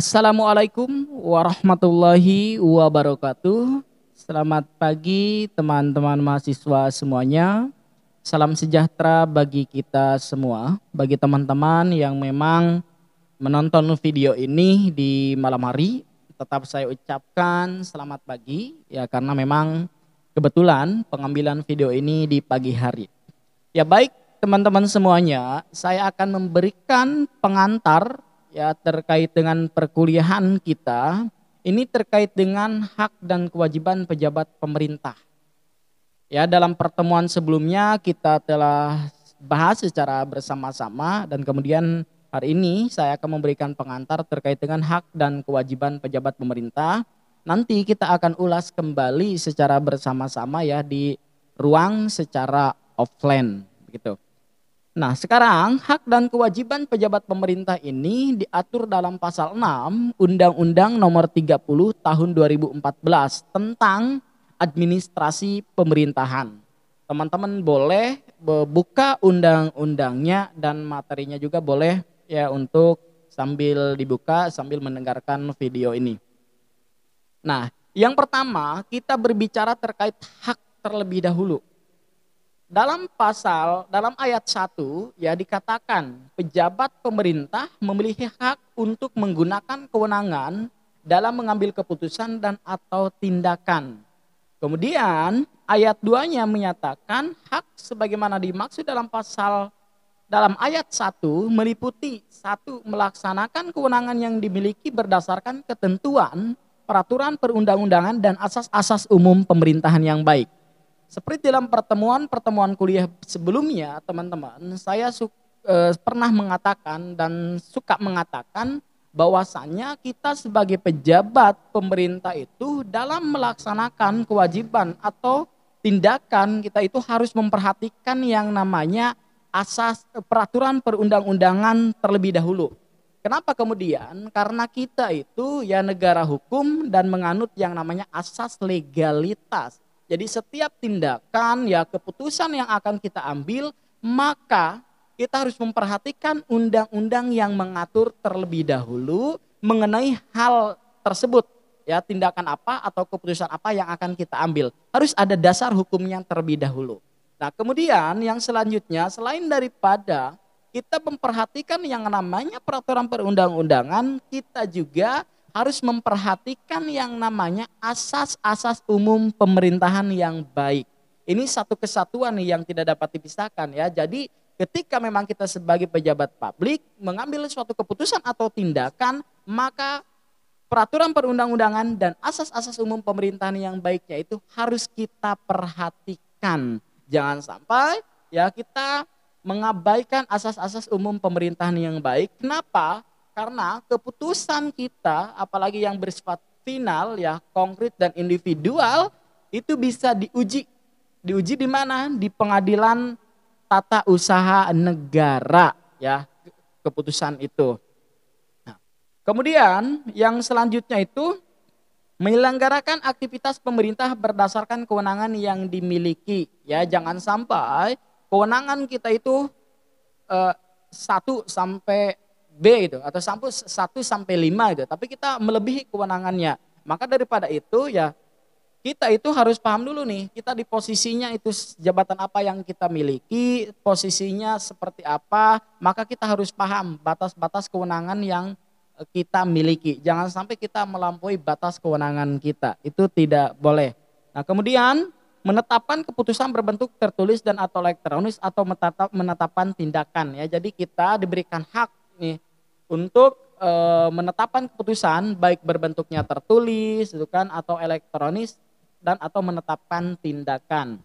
Assalamualaikum warahmatullahi wabarakatuh. Selamat pagi teman-teman mahasiswa semuanya. Salam sejahtera bagi kita semua. Bagi teman-teman yang memang menonton video ini di malam hari, tetap saya ucapkan selamat pagi ya, karena memang kebetulan pengambilan video ini di pagi hari. Ya baik teman-teman semuanya, saya akan memberikan pengantar ya terkait dengan perkuliahan kita. Ini terkait dengan hak dan kewajiban pejabat pemerintah. Ya, dalam pertemuan sebelumnya kita telah bahas secara bersama-sama dan kemudian hari ini saya akan memberikan pengantar terkait dengan hak dan kewajiban pejabat pemerintah. Nanti kita akan ulas kembali secara bersama-sama ya di ruang secara offline begitu. Nah, sekarang hak dan kewajiban pejabat pemerintah ini diatur dalam pasal 6 Undang-Undang Nomor 30 Tahun 2014 tentang administrasi pemerintahan. Teman-teman boleh buka undang-undangnya dan materinya juga boleh ya untuk sambil dibuka sambil mendengarkan video ini. Nah, yang pertama kita berbicara terkait hak terlebih dahulu. Dalam ayat 1 ya dikatakan pejabat pemerintah memiliki hak untuk menggunakan kewenangan dalam mengambil keputusan dan atau tindakan. Kemudian ayat 2-nya menyatakan hak sebagaimana dimaksud dalam ayat 1 meliputi satu, melaksanakan kewenangan yang dimiliki berdasarkan ketentuan, peraturan perundang-undangan dan asas-asas umum pemerintahan yang baik. Seperti dalam pertemuan kuliah sebelumnya, teman-teman, saya pernah mengatakan dan suka mengatakan bahwasannya kita sebagai pejabat pemerintah itu dalam melaksanakan kewajiban atau tindakan kita itu harus memperhatikan yang namanya asas peraturan perundang-undangan terlebih dahulu. Kenapa kemudian? Karena kita itu ya negara hukum dan menganut yang namanya asas legalitas. Jadi setiap tindakan ya keputusan yang akan kita ambil, maka kita harus memperhatikan undang-undang yang mengatur terlebih dahulu mengenai hal tersebut. Ya, tindakan apa atau keputusan apa yang akan kita ambil. Harus ada dasar hukumnya terlebih dahulu. Nah, kemudian yang selanjutnya selain daripada kita memperhatikan yang namanya peraturan perundang-undangan, kita juga harus memperhatikan yang namanya asas-asas umum pemerintahan yang baik. Ini satu kesatuan nih yang tidak dapat dipisahkan ya. Jadi ketika memang kita sebagai pejabat publik mengambil suatu keputusan atau tindakan, maka peraturan perundang-undangan dan asas-asas umum pemerintahan yang baiknya itu harus kita perhatikan. Jangan sampai ya kita mengabaikan asas-asas umum pemerintahan yang baik. Kenapa? Karena keputusan kita, apalagi yang bersifat final ya, konkret dan individual, itu bisa diuji. Diuji di mana? Di pengadilan tata usaha negara ya, keputusan itu. Nah, kemudian yang selanjutnya itu menyelenggarakan aktivitas pemerintah berdasarkan kewenangan yang dimiliki ya, jangan sampai kewenangan kita itu 1 sampai B gitu atau 1 sampai 5 gitu, tapi kita melebihi kewenangannya. Maka daripada itu ya kita itu harus paham dulu nih, kita di posisinya itu jabatan apa yang kita miliki, posisinya seperti apa, maka kita harus paham batas-batas kewenangan yang kita miliki. Jangan sampai kita melampaui batas kewenangan kita, itu tidak boleh. Nah, kemudian menetapkan keputusan berbentuk tertulis dan atau elektronis atau menetapkan tindakan ya. Jadi kita diberikan hak nih untuk menetapkan keputusan baik berbentuknya tertulis gitu kan atau elektronis dan atau menetapkan tindakan.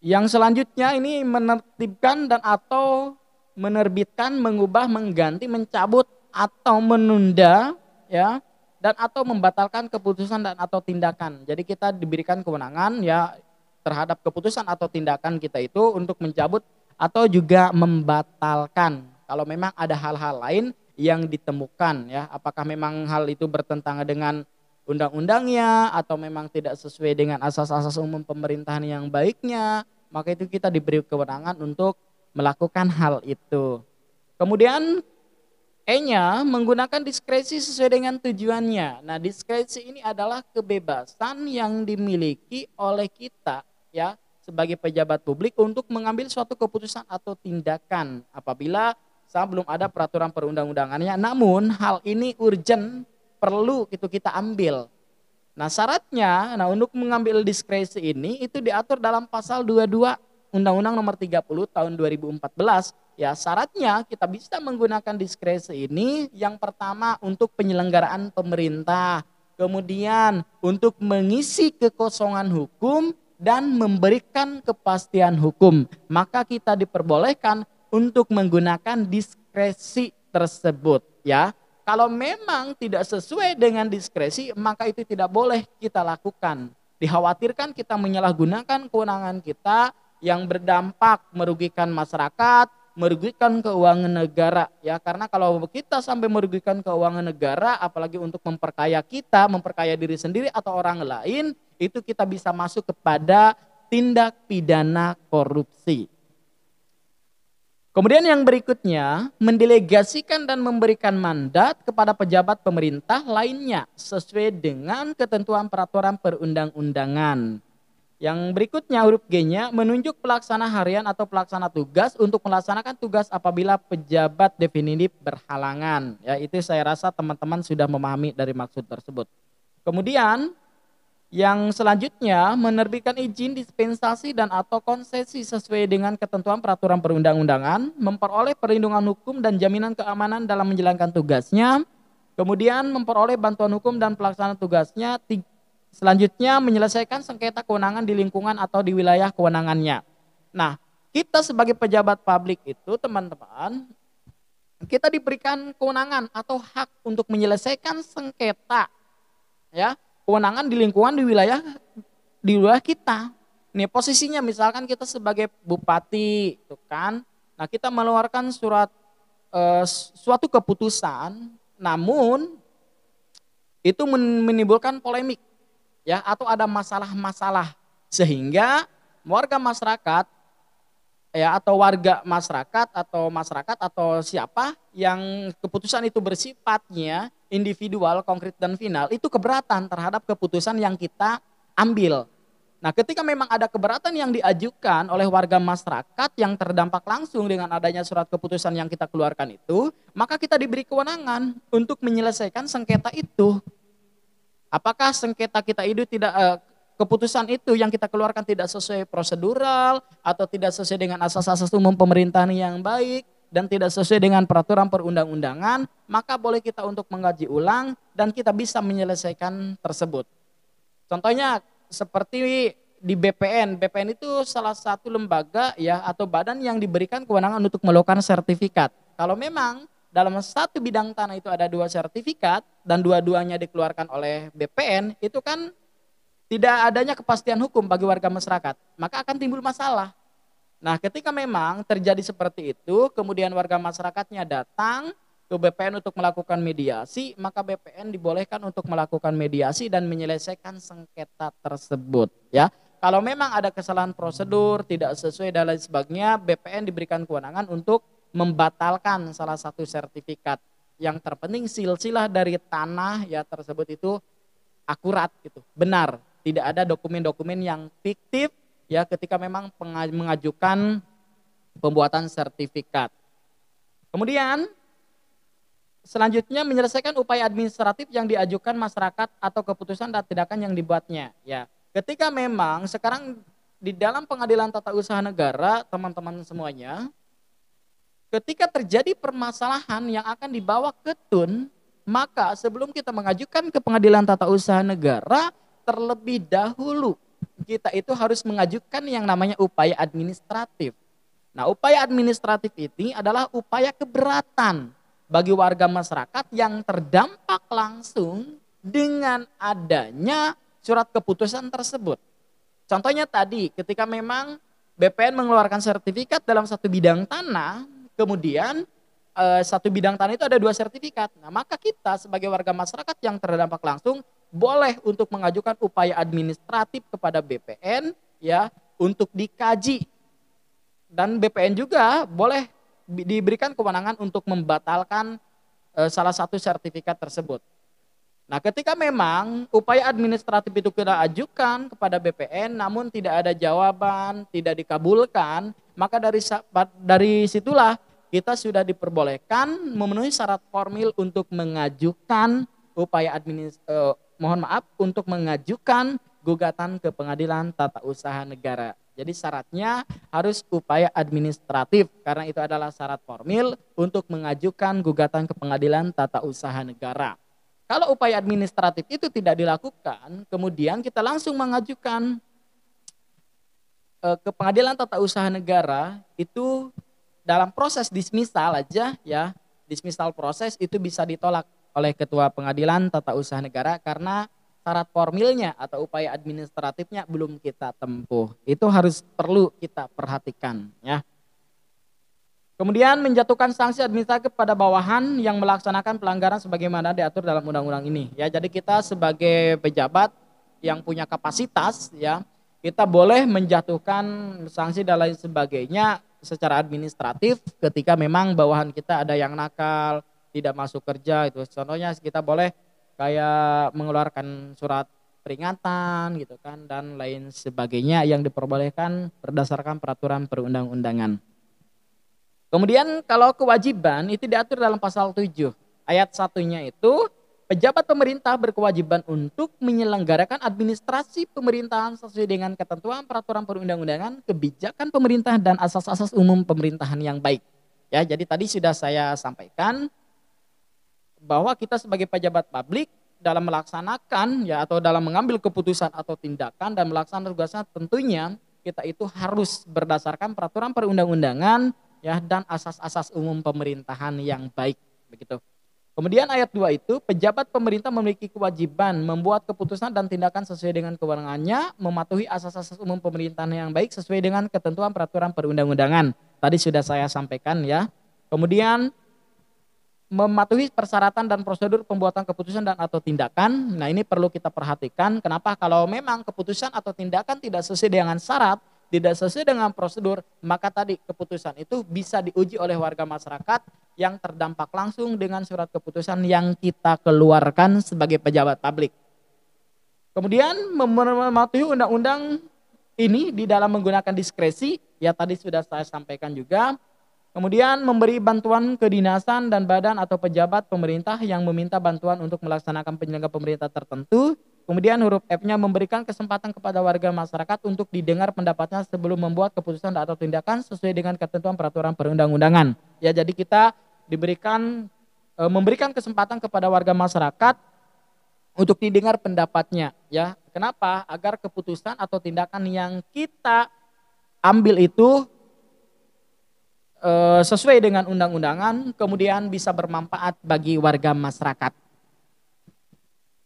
Yang selanjutnya ini menertibkan dan atau menerbitkan, mengubah, mengganti, mencabut atau menunda ya dan atau membatalkan keputusan dan atau tindakan. Jadi kita diberikan kewenangan ya terhadap keputusan atau tindakan kita itu untuk mencabut atau juga membatalkan. Kalau memang ada hal-hal lain yang ditemukan ya, apakah memang hal itu bertentangan dengan undang-undangnya atau memang tidak sesuai dengan asas-asas umum pemerintahan yang baiknya, maka itu kita diberi kewenangan untuk melakukan hal itu. Kemudian E-nya menggunakan diskresi sesuai dengan tujuannya. Nah, diskresi ini adalah kebebasan yang dimiliki oleh kita ya sebagai pejabat publik untuk mengambil suatu keputusan atau tindakan apabila saat belum ada peraturan perundang-undangannya. Namun hal ini urgent, perlu itu kita ambil. Nah, syaratnya, untuk mengambil diskresi ini itu diatur dalam pasal 22 Undang-Undang Nomor 30 Tahun 2014. Ya, syaratnya kita bisa menggunakan diskresi ini yang pertama untuk penyelenggaraan pemerintah, kemudian untuk mengisi kekosongan hukum dan memberikan kepastian hukum. Maka kita diperbolehkan untuk menggunakan diskresi tersebut, ya. Kalau memang tidak sesuai dengan diskresi, maka itu tidak boleh kita lakukan. Dikhawatirkan kita menyalahgunakan kewenangan kita yang berdampak merugikan masyarakat, merugikan keuangan negara. Ya, karena kalau kita sampai merugikan keuangan negara, apalagi untuk memperkaya kita, memperkaya diri sendiri atau orang lain, itu kita bisa masuk kepada tindak pidana korupsi. Kemudian yang berikutnya, mendelegasikan dan memberikan mandat kepada pejabat pemerintah lainnya sesuai dengan ketentuan peraturan perundang-undangan. Yang berikutnya huruf G-nya, menunjuk pelaksana harian atau pelaksana tugas untuk melaksanakan tugas apabila pejabat definitif berhalangan. Ya, itu saya rasa teman-teman sudah memahami dari maksud tersebut. Kemudian yang selanjutnya, menerbitkan izin dispensasi dan atau konsesi sesuai dengan ketentuan peraturan perundang-undangan, memperoleh perlindungan hukum dan jaminan keamanan dalam menjalankan tugasnya, kemudian memperoleh bantuan hukum dan pelaksanaan tugasnya, selanjutnya menyelesaikan sengketa kewenangan di lingkungan atau di wilayah kewenangannya. Nah, kita sebagai pejabat publik itu teman-teman, kita diberikan kewenangan atau hak untuk menyelesaikan sengketa, ya, kewenangan di lingkungan di wilayah kita. Nih posisinya misalkan kita sebagai bupati, itu kan. Nah, kita mengeluarkan suatu keputusan, namun itu menimbulkan polemik, ya, atau ada masalah-masalah sehingga warga masyarakat, ya, atau masyarakat atau siapa yang keputusan itu bersifatnya individual, konkret dan final, itu keberatan terhadap keputusan yang kita ambil. Nah, ketika memang ada keberatan yang diajukan oleh warga masyarakat yang terdampak langsung dengan adanya surat keputusan yang kita keluarkan itu, maka kita diberi kewenangan untuk menyelesaikan sengketa itu. Apakah sengketa kita itu keputusan itu yang kita keluarkan tidak sesuai prosedural atau tidak sesuai dengan asas-asas umum pemerintahan yang baik dan tidak sesuai dengan peraturan perundang-undangan, maka boleh kita untuk mengkaji ulang dan kita bisa menyelesaikan tersebut. Contohnya seperti di BPN. BPN itu salah satu lembaga, ya, atau badan yang diberikan kewenangan untuk melakukan sertifikat. Kalau memang dalam satu bidang tanah itu ada 2 sertifikat dan dua-duanya dikeluarkan oleh BPN, itu kan tidak adanya kepastian hukum bagi warga masyarakat, maka akan timbul masalah. Nah, ketika memang terjadi seperti itu, kemudian warga masyarakatnya datang ke BPN untuk melakukan mediasi, maka BPN dibolehkan untuk melakukan mediasi dan menyelesaikan sengketa tersebut. Ya, kalau memang ada kesalahan prosedur, tidak sesuai dan lain sebagainya, BPN diberikan kewenangan untuk membatalkan salah satu sertifikat. Yang terpenting silsilah dari tanah, ya, tersebut itu akurat, gitu, benar, tidak ada dokumen-dokumen yang fiktif, ya, ketika memang mengajukan pembuatan sertifikat. Kemudian selanjutnya menyelesaikan upaya administratif yang diajukan masyarakat atau keputusan dan tindakan yang dibuatnya. Ya, ketika memang sekarang di dalam pengadilan tata usaha negara, teman-teman semuanya, ketika terjadi permasalahan yang akan dibawa ke TUN, maka sebelum kita mengajukan ke pengadilan tata usaha negara, terlebih dahulu kita itu harus mengajukan yang namanya upaya administratif. Nah, upaya administratif ini adalah upaya keberatan bagi warga masyarakat yang terdampak langsung dengan adanya surat keputusan tersebut. Contohnya tadi, ketika memang BPN mengeluarkan sertifikat dalam satu bidang tanah, kemudian satu bidang tanah itu ada 2 sertifikat. Nah, maka kita sebagai warga masyarakat yang terdampak langsung boleh untuk mengajukan upaya administratif kepada BPN, ya, untuk dikaji. Dan BPN juga boleh diberikan kewenangan untuk membatalkan salah satu sertifikat tersebut. Nah, ketika memang upaya administratif itu kita ajukan kepada BPN namun tidak ada jawaban, tidak dikabulkan, maka dari situlah kita sudah diperbolehkan memenuhi syarat formil untuk mengajukan untuk mengajukan gugatan ke Pengadilan Tata Usaha Negara. Jadi syaratnya harus upaya administratif karena itu adalah syarat formil untuk mengajukan gugatan ke Pengadilan Tata Usaha Negara. Kalau upaya administratif itu tidak dilakukan, kemudian kita langsung mengajukan ke Pengadilan Tata Usaha Negara, itu dalam proses dismisal aja ya, dismisal proses itu bisa ditolak oleh Ketua Pengadilan Tata Usaha Negara karena syarat formilnya atau upaya administratifnya belum kita tempuh. Itu perlu kita perhatikan ya. Kemudian menjatuhkan sanksi administratif kepada bawahan yang melaksanakan pelanggaran sebagaimana diatur dalam undang-undang ini. Ya, jadi kita sebagai pejabat yang punya kapasitas ya, kita boleh menjatuhkan sanksi dan lain sebagainya secara administratif ketika memang bawahan kita ada yang nakal, tidak masuk kerja itu. Contohnya kita boleh kayak mengeluarkan surat peringatan gitu kan dan lain sebagainya yang diperbolehkan berdasarkan peraturan perundang-undangan. Kemudian kalau kewajiban itu diatur dalam pasal 7 ayat 1-nya itu pejabat pemerintah berkewajiban untuk menyelenggarakan administrasi pemerintahan sesuai dengan ketentuan peraturan perundang-undangan, kebijakan pemerintah dan asas-asas umum pemerintahan yang baik. Ya, jadi tadi sudah saya sampaikan bahwa kita sebagai pejabat publik dalam melaksanakan ya atau dalam mengambil keputusan atau tindakan dan melaksanakan tugasnya tentunya kita itu harus berdasarkan peraturan perundang-undangan ya dan asas-asas umum pemerintahan yang baik begitu. Kemudian ayat 2 itu pejabat pemerintah memiliki kewajiban membuat keputusan dan tindakan sesuai dengan kewenangannya, mematuhi asas-asas umum pemerintahan yang baik sesuai dengan ketentuan peraturan perundang-undangan. Tadi sudah saya sampaikan ya. Kemudian mematuhi persyaratan dan prosedur pembuatan keputusan dan atau tindakan. Nah, ini perlu kita perhatikan. Kenapa? Kalau memang keputusan atau tindakan tidak sesuai dengan syarat, tidak sesuai dengan prosedur, maka tadi keputusan itu bisa diuji oleh warga masyarakat yang terdampak langsung dengan surat keputusan yang kita keluarkan sebagai pejabat publik. Kemudian mematuhi undang-undang ini di dalam menggunakan diskresi, ya tadi sudah saya sampaikan juga. Kemudian memberi bantuan kedinasan dan badan atau pejabat pemerintah yang meminta bantuan untuk melaksanakan penyelenggaraan pemerintah tertentu. Kemudian huruf F-nya memberikan kesempatan kepada warga masyarakat untuk didengar pendapatnya sebelum membuat keputusan atau tindakan sesuai dengan ketentuan peraturan perundang-undangan. Ya, jadi kita memberikan kesempatan kepada warga masyarakat untuk didengar pendapatnya. Ya, kenapa? Agar keputusan atau tindakan yang kita ambil itu sesuai dengan undang-undangan, kemudian bisa bermanfaat bagi warga masyarakat.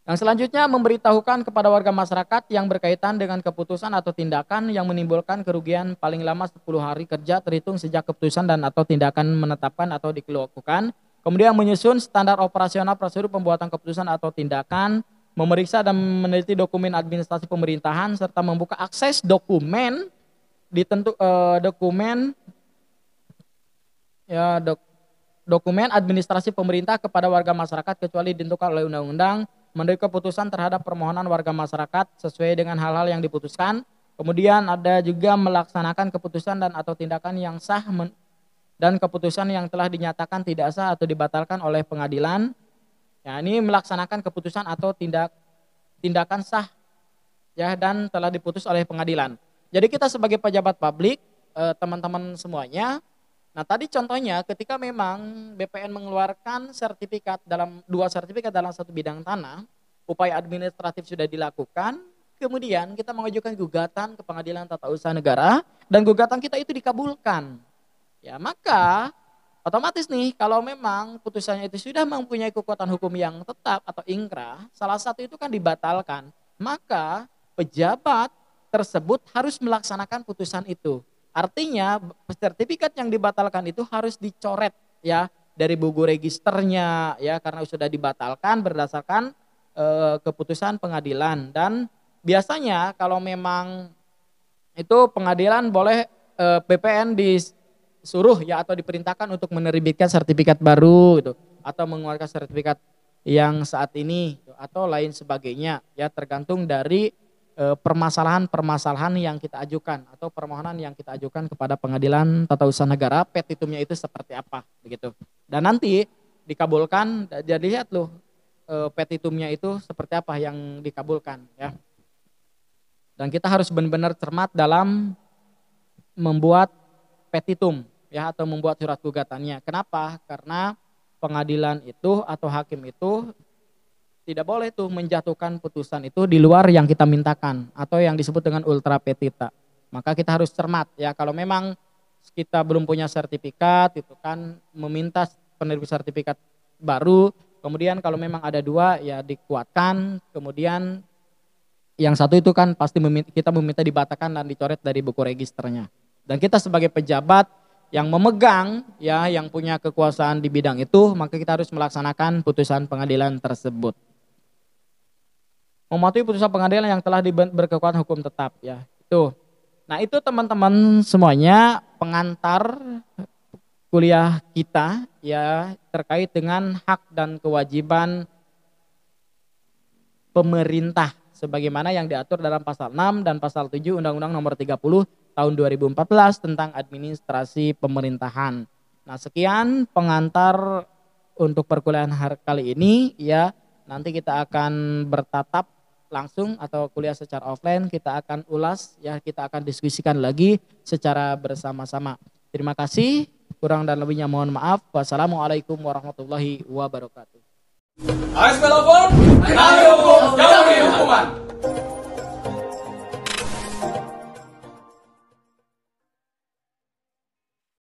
Yang selanjutnya memberitahukan kepada warga masyarakat yang berkaitan dengan keputusan atau tindakan yang menimbulkan kerugian paling lama 10 hari kerja terhitung sejak keputusan dan atau tindakan menetapkan atau dilakukan. Kemudian menyusun standar operasional prosedur pembuatan keputusan atau tindakan, memeriksa dan meneliti dokumen administrasi pemerintahan serta membuka akses dokumen dokumen administrasi pemerintah kepada warga masyarakat kecuali ditentukan oleh undang-undang, memberi keputusan terhadap permohonan warga masyarakat sesuai dengan hal-hal yang diputuskan. Kemudian ada juga melaksanakan keputusan dan atau tindakan yang sah dan keputusan yang telah dinyatakan tidak sah atau dibatalkan oleh pengadilan. Ya, ini melaksanakan keputusan atau tindakan sah ya dan telah diputus oleh pengadilan. Jadi kita sebagai pejabat publik, teman-teman semuanya, nah tadi contohnya ketika memang BPN mengeluarkan dua sertifikat dalam satu bidang tanah, upaya administratif sudah dilakukan, kemudian kita mengajukan gugatan ke Pengadilan Tata Usaha Negara dan gugatan kita itu dikabulkan. Ya, maka otomatis nih kalau memang putusannya itu sudah mempunyai kekuatan hukum yang tetap atau ingkrah, salah satu itu kan dibatalkan, maka pejabat tersebut harus melaksanakan putusan itu. Artinya sertifikat yang dibatalkan itu harus dicoret ya dari buku registernya ya karena sudah dibatalkan berdasarkan keputusan pengadilan. Dan biasanya kalau memang itu pengadilan boleh BPN disuruh ya atau diperintahkan untuk menerbitkan sertifikat baru gitu. atau mengeluarkan sertifikat yang saat ini atau lain sebagainya, ya tergantung dari permasalahan-permasalahan yang kita ajukan atau permohonan yang kita ajukan kepada Pengadilan Tata Usaha Negara, petitumnya itu seperti apa begitu. Dan nanti dikabulkan, jadi lihat loh petitumnya itu seperti apa yang dikabulkan ya. Dan kita harus benar-benar cermat dalam membuat petitum ya atau membuat surat gugatannya. Kenapa? Karena pengadilan itu atau hakim itu tidak boleh tuh menjatuhkan putusan itu di luar yang kita mintakan atau yang disebut dengan ultra petita. Maka kita harus cermat ya, kalau memang kita belum punya sertifikat itu kan meminta penerbit sertifikat baru, kemudian kalau memang ada dua ya dikuatkan, kemudian yang satu itu kan pasti kita meminta dibatalkan dan dicoret dari buku registernya. Dan kita sebagai pejabat yang memegang ya yang punya kekuasaan di bidang itu, maka kita harus melaksanakan putusan pengadilan tersebut. Mematuhi putusan pengadilan yang telah berkekuatan hukum tetap ya. Itu. Nah, itu teman-teman semuanya pengantar kuliah kita ya terkait dengan hak dan kewajiban pemerintah sebagaimana yang diatur dalam pasal 6 dan pasal 7 Undang-Undang Nomor 30 tahun 2014 tentang administrasi pemerintahan. Nah, sekian pengantar untuk perkuliahan hari kali ini ya. Nanti kita akan bertatap langsung atau kuliah secara offline, kita akan ulas ya, kita akan diskusikan lagi secara bersama-sama. Terima kasih, kurang dan lebihnya mohon maaf. Wassalamualaikum warahmatullahi wabarakatuh. ASP lapor, ayo hukum, jauhi hukuman.